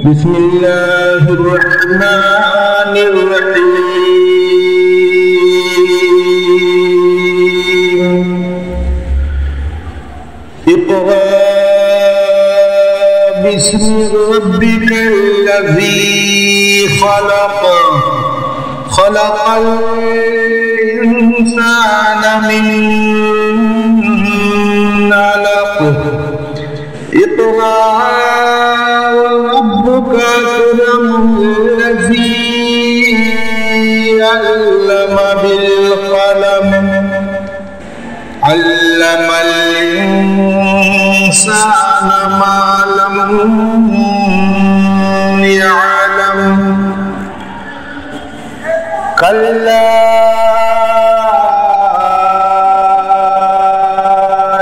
بسم الله الرحمن الرحيم اقرأ باسم ربك الذي خلق الإنسان من علق اقرأ وربك الأكرم الذي علم بالقلم علم الإنسان ما لم يعلم كلا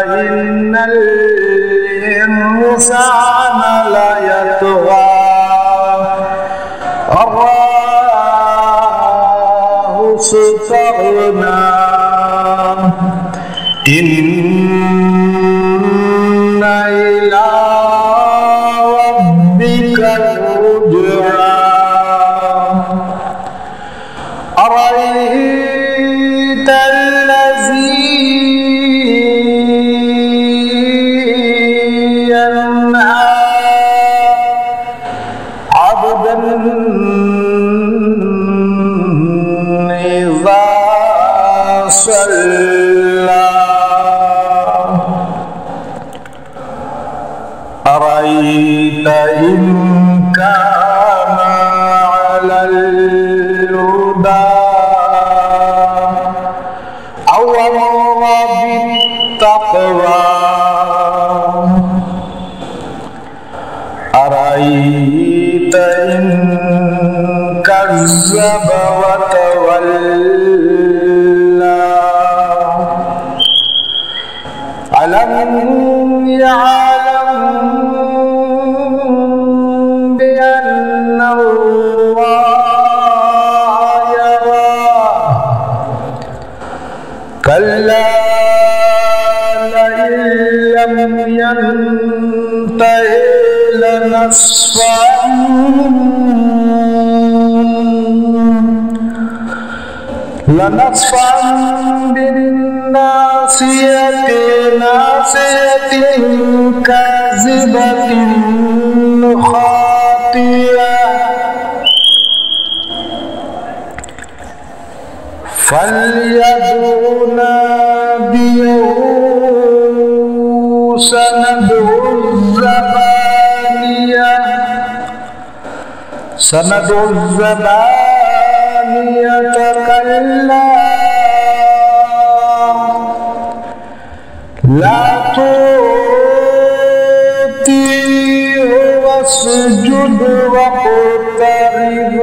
إن الإنسان ليطغى أن رآه استغنى إن إلى ربك الرجعى أرأيت الذي ينهى عبدا إذا صلى أرأيت إن كان على الهدى أو أمر بالتقوى أرأيت إن كذب وتولى ألم يعلم بأن الله يرى كلا لئن لم ينته لنصفا بالناصية كاذبة خاطئة فليدع ناديه سندع الزبانية كلا لا تطيعه واسجد واقترب.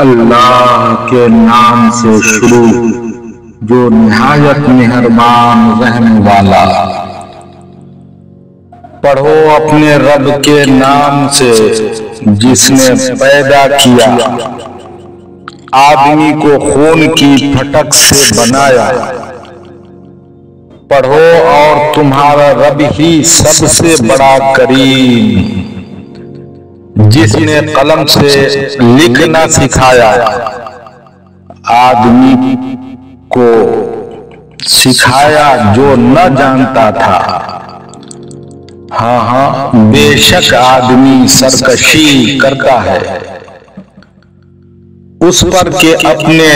اللہ کے نام سے شروع جو نہایت مہربان رحم والا. پڑھو اپنے رب کے نام سے جس نے پیدا کیا، آدمی کو خون کی پھٹک سے بنایا. پڑھو اور تمہارا رب ہی سب سے بڑا کریم، جس نے قلم سے لکھنا سکھایا، آدمی کو سکھایا جو نہ جانتا تھا. ہاں بے شک آدمی سرکشی کرتا ہے اس پر کہ اپنے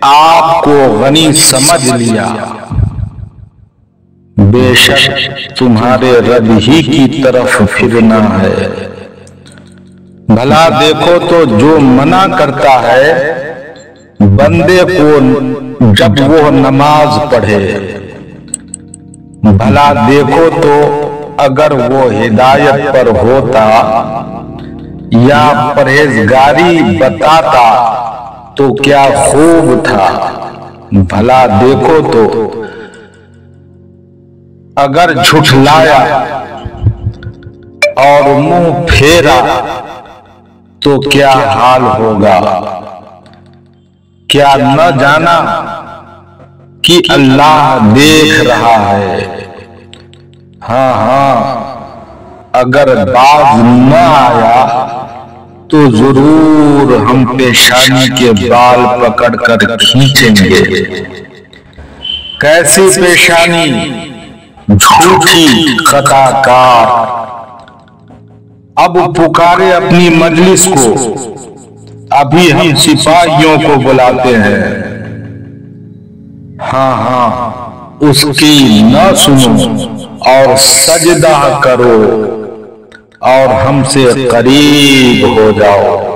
آپ کو غنی سمجھ لیا. بے شک تمہارے رب ہی کی طرف پھرنا ہے. بھلا دیکھو تو جو منع کرتا ہے بندے کو جب وہ نماز پڑھے. بھلا دیکھو تو اگر وہ ہدایت پر ہوتا یا پرہیزگاری بتاتا تو کیا خوب تھا. بھلا دیکھو تو اگر جھٹلایا اور منہ پھیرا تو کیا حال ہوگا. کیا نہ جانا کہ اللہ دیکھ رہا ہے. ہاں اگر باز نہ آیا تو ضرور ہم پیشانی کے بال پکڑ کر کھینچیں گے۔ کیسی پیشانی؟ جھوٹی خطا کار۔ اب پکارے اپنی مجلس کو، ابھی ہم سپاہیوں کو بلاتے ہیں۔ ہاں ہاں اس کی نہ سنو اور سجدہ کرو اور ہم سے قریب ہو جاؤ۔